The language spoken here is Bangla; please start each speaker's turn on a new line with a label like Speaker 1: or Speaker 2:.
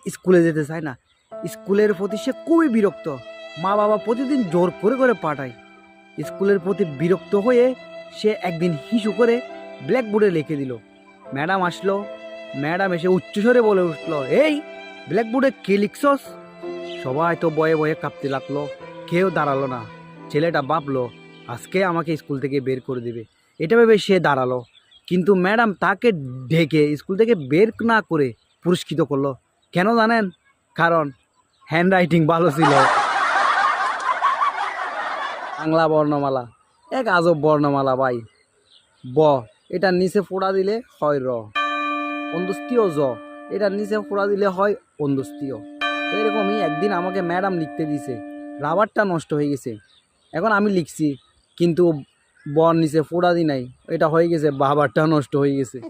Speaker 1: স্কুলে যেতে চায় না। স্কুলের প্রতি সে খুবই বিরক্ত। মা বাবা প্রতিদিন জোর করে করে পাঠায়। স্কুলের প্রতি বিরক্ত হয়ে সে একদিন হিসু করে ব্ল্যাকবোর্ডে লিখে দিল। ম্যাডাম আসলো। ম্যাডাম এসে উচ্চস্বরে বলে উঠলো, এই ব্ল্যাকবোর্ডে কে লিখছস? সবাই তো বয়ে বয়ে কাঁপতে লাগলো। কেউ দাঁড়ালো না। ছেলেটা ভাবলো আজকে আমাকে স্কুল থেকে বের করে দিবে। এটা ভেবে সে দাঁড়ালো। কিন্তু ম্যাডাম তাকে ঢেকে স্কুল থেকে বের না করে পুরস্কৃত করলো। কেন জানেন? কারণ হ্যান্ডরাইটিং ভালো ছিল। বাংলা বর্ণমালা এক আজব বর্ণমালা ভাই। ব এটার নিচে ফোড়া দিলে হয় র। অন্দস্তীয় জ এটার নিচে ফোড়া দিলে হয় অন্দস্তীয়। তো এরকমই একদিন আমাকে ম্যাডাম লিখতে দিছে। রাবারটা নষ্ট হয়ে গেছে। এখন আমি লিখছি কিন্তু বর নিচে ফোড়া দি নাই, এটা হয়ে গেছে বাবারটা নষ্ট হয়ে গেছে।